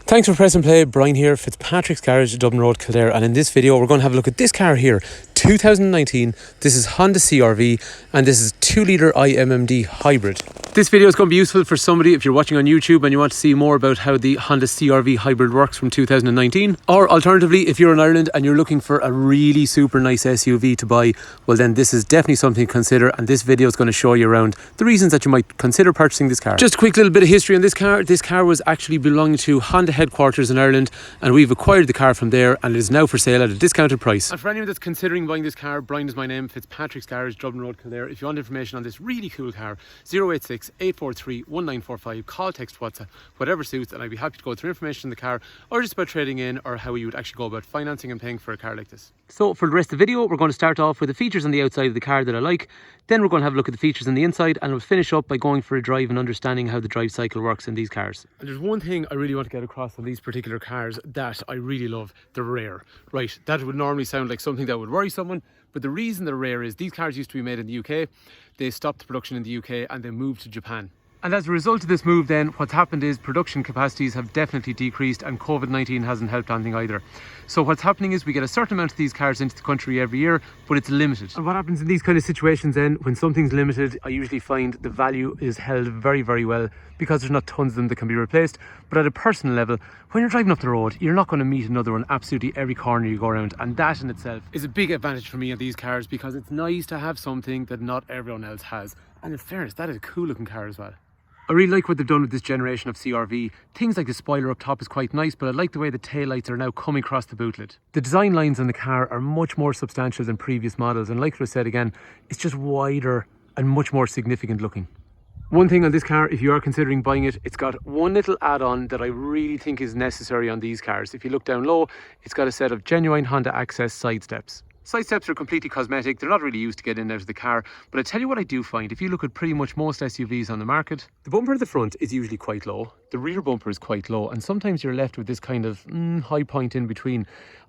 Thanks for pressing play. Brian here, Fitzpatrick's Garage, Dublin Road, Kildare, and in this video we're going to have a look at this car here, 2019. This is Honda CR-V and this is 2-litre iMMD hybrid. This video is going to be useful for somebody if you're watching on YouTube and you want to see more about how the Honda CR-V hybrid works from 2019. Or alternatively, if you're in Ireland and you're looking for a really super nice SUV to buy, well then this is definitely something to consider, and this video is going to show you around the reasons that you might consider purchasing this car. Just a quick little bit of history on this car. This car was actually belonging to Honda headquarters in Ireland, and we've acquired the car from there, and it is now for sale at a discounted price. And for anyone that's considering buying this car, Brian is my name, Fitzpatrick's Garage, Dublin Road, Kildare. If you want information on this really cool car, 086 843 1945, call, text, WhatsApp, whatever suits, and I'd be happy to go through information on the car or just about trading in or how you would actually go about financing and paying for a car like this. So for the rest of the video, we're going to start off with the features on the outside of the car that I like. Then we're going to have a look at the features on the inside, and we'll finish up by going for a drive and understanding how the drive cycle works in these cars. And there's one thing I really want to get across on these particular cars that I really love: the rear. Right, that would normally sound like something that would worry someone, but the reason they're rare is these cars used to be made in the UK. They stopped the production in the UK and they moved to Japan. And as a result of this move then, what's happened is production capacities have definitely decreased, and COVID-19 hasn't helped anything either. So what's happening is we get a certain amount of these cars into the country every year, but it's limited. And what happens in these kind of situations then, when something's limited, I usually find the value is held very, very well because there's not tons of them that can be replaced. But at a personal level, when you're driving up the road, you're not going to meet another one absolutely every corner you go around. And that in itself is a big advantage for me on these cars, because it's nice to have something that not everyone else has. And in fairness, that is a cool looking car as well. I really like what they've done with this generation of CR-V. Things like the spoiler up top is quite nice, but I like the way the taillights are now coming across the boot lid. The design lines on the car are much more substantial than previous models, and like I said again, it's just wider and much more significant looking. One thing on this car, if you are considering buying it, it's got one little add-on that I really think is necessary on these cars. If you look down low, it's got a set of genuine Honda Access side steps. Side steps are completely cosmetic. They're not really used to get in and out of the car, but I tell you what I do find, if you look at pretty much most SUVs on the market, the bumper at the front is usually quite low, the rear bumper is quite low, and sometimes you're left with this kind of high point in between.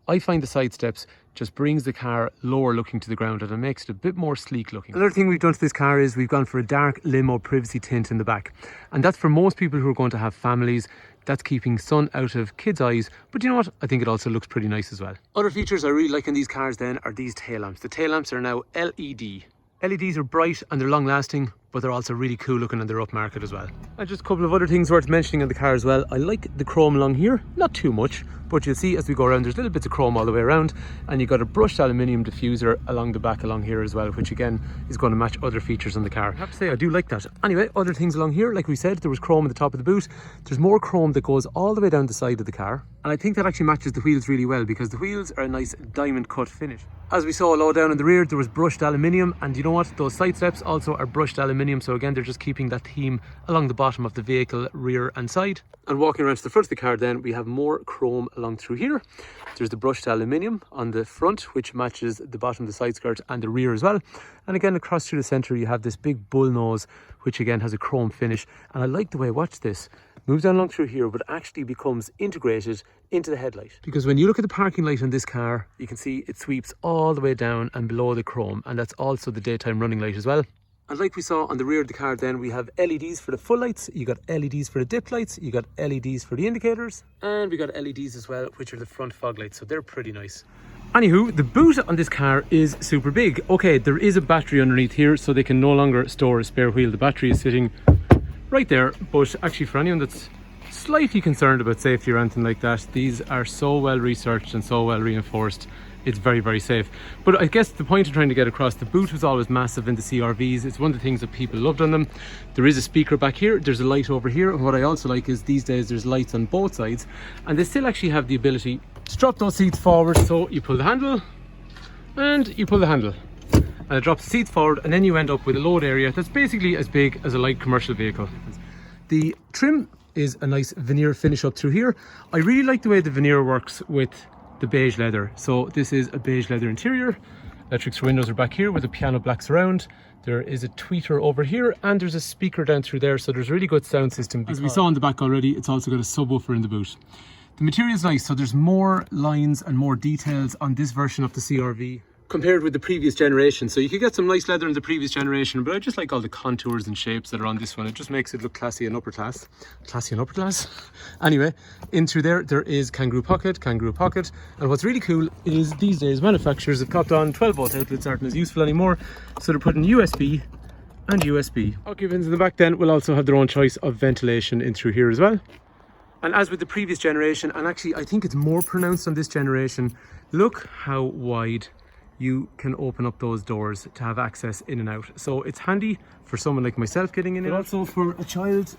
I find the side steps just brings the car lower looking to the ground, and it makes it a bit more sleek looking. Another thing we've done to this car is we've gone for a dark limo privacy tint in the back, and that's for most people who are going to have families. That's keeping sun out of kids' eyes, but you know what? I think it also looks pretty nice as well. Other features I really like in these cars then are these tail lamps. The tail lamps are now LED. LEDs are bright and they're long lasting, but they're also really cool looking and they're upmarket as well. And just a couple of other things worth mentioning on the car as well. I like the chrome along here, not too much, but you'll see as we go around there's little bits of chrome all the way around, and you've got a brushed aluminium diffuser along the back along here as well, which again is going to match other features on the car. I have to say I do like that. Anyway, other things along here, like we said, there was chrome at the top of the boot. There's more chrome that goes all the way down the side of the car, and I think that actually matches the wheels really well, because the wheels are a nice diamond cut finish. As we saw low down in the rear, there was brushed aluminium, and you know what, those side steps also are brushed aluminium, so again they're just keeping that theme along the bottom of the vehicle, rear and side. And walking around to the front of the car then, we have more chrome along through here. There's the brushed aluminium on the front, which matches the bottom of the side skirt and the rear as well. And again across through the centre you have this big bull nose, which again has a chrome finish, and I like the way, watch this, moves down along through here but actually becomes integrated into the headlight. Because when you look at the parking light on this car, you can see it sweeps all the way down and below the chrome, and that's also the daytime running light as well. And like we saw on the rear of the car then, we have LEDs for the full lights, you got LEDs for the dip lights, you got LEDs for the indicators, and we got LEDs as well, which are the front fog lights, so they're pretty nice. Anywho, the boot on this car is super big. Okay, there is a battery underneath here, so they can no longer store a spare wheel. The battery is sitting right there, but actually for anyone that's slightly concerned about safety or anything like that, these are so well researched and so well reinforced. It's very, very safe. But I guess the point I'm trying to get across, the boot was always massive in the CR-Vs. It's one of the things that people loved on them. There is a speaker back here, there's a light over here, and what I also like is these days there's lights on both sides, and they still actually have the ability to drop those seats forward. So you pull the handle and you pull the handle, and it drops the seats forward, and then you end up with a load area that's basically as big as a light commercial vehicle. The trim is a nice veneer finish up through here. I really like the way the veneer works with the beige leather. So this is a beige leather interior. Electric windows are back here with a piano black surround. There is a tweeter over here, and there's a speaker down through there, so there's really good sound system. As we saw in the back already, it's also got a subwoofer in the boot. The material is nice, so there's more lines and more details on this version of the CR-V compared with the previous generation. So you could get some nice leather in the previous generation, but I just like all the contours and shapes that are on this one. It just makes it look classy and upper class. Classy and upper class. Anyway, in through there is kangaroo pocket. And what's really cool is these days manufacturers have copped on 12-volt outlets aren't as useful anymore. So they're putting USB and USB. Occupants in the back then will also have their own choice of ventilation in through here as well. And as with the previous generation, and actually I think it's more pronounced on this generation, look how wide you can open up those doors to have access in and out. So it's handy for someone like myself getting in and also for a child,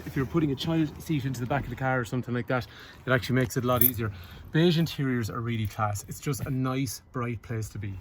if you're putting a child seat into the back of the car or something like that, it actually makes it a lot easier. Beige interiors are really class. It's just a nice, bright place to be.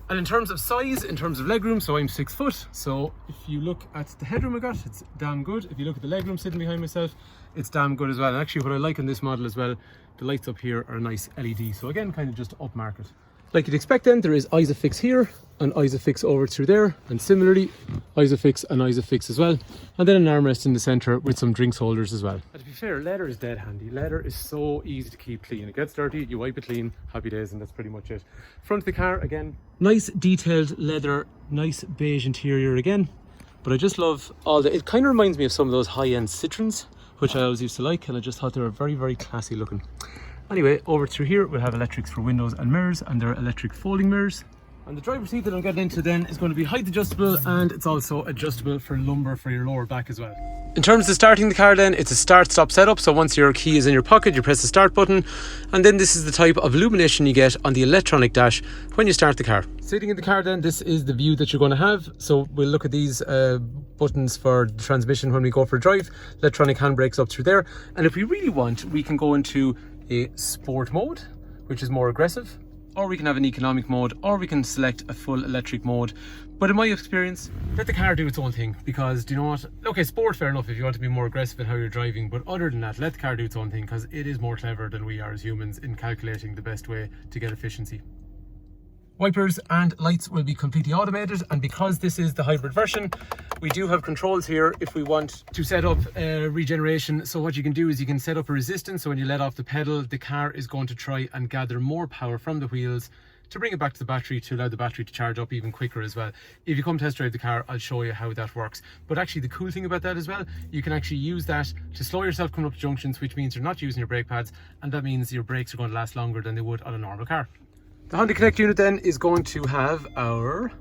And in terms of size, in terms of legroom, so I'm 6 foot. So if you look at the headroom I got, it's damn good. If you look at the legroom sitting behind myself, it's damn good as well. And actually what I like on this model as well, the lights up here are a nice LED. So again, kind of just upmarket. Like you'd expect then, there is ISOFIX here and ISOFIX over through there, and similarly ISOFIX and ISOFIX as well, and then an armrest in the centre with some drinks holders as well. And to be fair, leather is dead handy. Leather is so easy to keep clean. It gets dirty, you wipe it clean, happy days, and that's pretty much it. Front of the car again, nice detailed leather, nice beige interior again, but I just love all the, it kind of reminds me of some of those high-end Citroens, which I always used to like, and I just thought they were very, very classy looking. Anyway, over through here we'll have electrics for windows and mirrors, and they're electric folding mirrors. And the driver's seat that I'm getting into then is going to be height adjustable, and it's also adjustable for lumbar for your lower back as well. In terms of starting the car then, it's a start-stop setup. So once your key is in your pocket, you press the start button, and then this is the type of illumination you get on the electronic dash when you start the car. Sitting in the car then, this is the view that you're going to have. So we'll look at these buttons for the transmission when we go for a drive, electronic handbrakes up through there. And if we really want, we can go into a sport mode, which is more aggressive, or we can have an economic mode, or we can select a full electric mode. But in my experience, let the car do its own thing, because do you know what? Okay, sport, fair enough if you want to be more aggressive in how you're driving, but other than that, let the car do its own thing, because it is more clever than we are as humans in calculating the best way to get efficiency. Wipers and lights will be completely automated, and because this is the hybrid version, we do have controls here if we want to set up regeneration. So what you can do is you can set up a resistance, so when you let off the pedal, the car is going to try and gather more power from the wheels to bring it back to the battery, to allow the battery to charge up even quicker as well. If you come test drive the car, I'll show you how that works. But actually the cool thing about that as well, you can actually use that to slow yourself coming up to junctions, which means you're not using your brake pads, and that means your brakes are going to last longer than they would on a normal car. The Honda Connect unit then is going to have our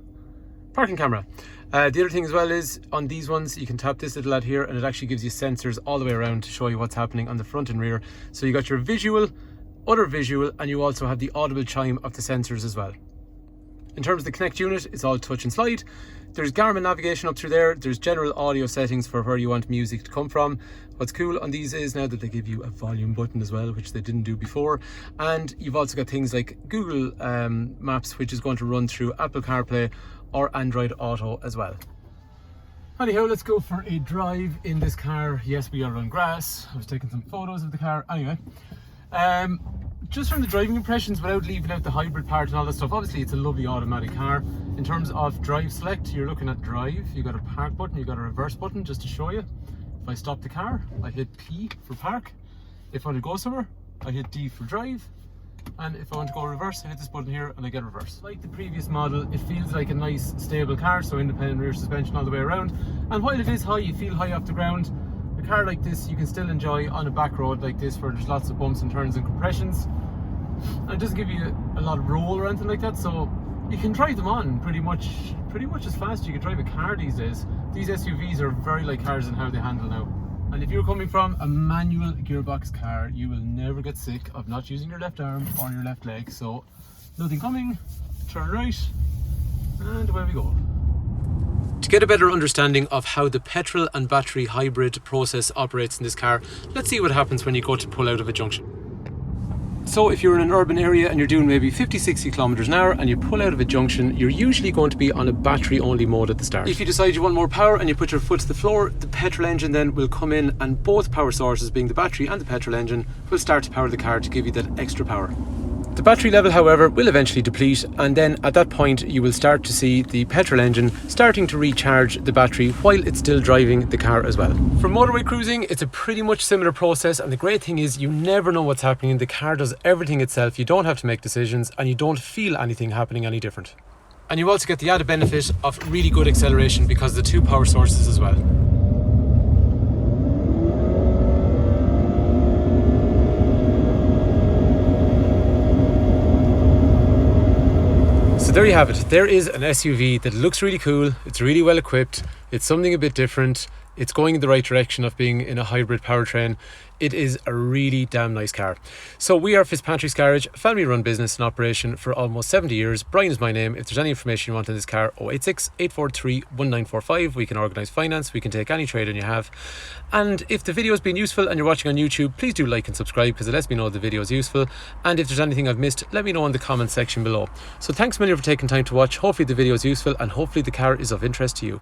parking camera. The other thing as well is on these ones, you can tap this little lad here and it actually gives you sensors all the way around to show you what's happening on the front and rear. So you got your visual, other visual, and you also have the audible chime of the sensors as well. In terms of the Connect unit, it's all touch and slide. There's Garmin navigation up through there. There's general audio settings for where you want music to come from. What's cool on these is now that they give you a volume button as well, which they didn't do before. And you've also got things like Google Maps, which is going to run through Apple CarPlay or Android Auto as well. Anyhow, let's go for a drive in this car. Yes, we are on grass. I was taking some photos of the car. Anyway, just from the driving impressions, without leaving out the hybrid part and all that stuff, obviously it's a lovely automatic car. In terms of drive select, you're looking at drive. You got a park button, you got a reverse button, just to show you. If I stop the car, I hit P for park. If I want to go somewhere, I hit D for drive. And if I want to go reverse, I hit this button here and I get reverse. Like the previous model, it feels like a nice stable car, so independent rear suspension all the way around. And while it is high, you feel high off the ground, a car like this you can still enjoy on a back road like this where there's lots of bumps and turns and compressions. And it doesn't give you a lot of roll or anything like that, so you can drive them on pretty much as fast as you can drive a car these days. These SUVs are very like cars in how they handle now. And if you're coming from a manual gearbox car, you will never get sick of not using your left arm or your left leg. So nothing coming, turn right, and away we go. To get a better understanding of how the petrol and battery hybrid process operates in this car, let's see what happens when you go to pull out of a junction. So if you're in an urban area and you're doing maybe 50-60 kilometers an hour and you pull out of a junction, you're usually going to be on a battery only mode at the start. If you decide you want more power and you put your foot to the floor, the petrol engine then will come in, and both power sources, being the battery and the petrol engine, will start to power the car to give you that extra power. The battery level, however, will eventually deplete, and then at that point you will start to see the petrol engine starting to recharge the battery while it's still driving the car as well. For motorway cruising, it's a pretty much similar process, and the great thing is you never know what's happening. The car does everything itself. You don't have to make decisions, and you don't feel anything happening any different. And you also get the added benefit of really good acceleration because of the two power sources as well. So there you have it. There is an SUV that looks really cool. It's really well equipped. It's something a bit different. It's going in the right direction of being in a hybrid powertrain. It is a really damn nice car. So we are Fitzpatrick's Garage, family run business in operation for almost 70 years. Brian is my name. If there's any information you want on this car, 086 843 1945. We can organise finance. We can take any trade-in you have. And if the video has been useful and you're watching on YouTube, please do like and subscribe because it lets me know the video is useful. And if there's anything I've missed, let me know in the comment section below. So thanks a million for taking time to watch. Hopefully the video is useful and hopefully the car is of interest to you.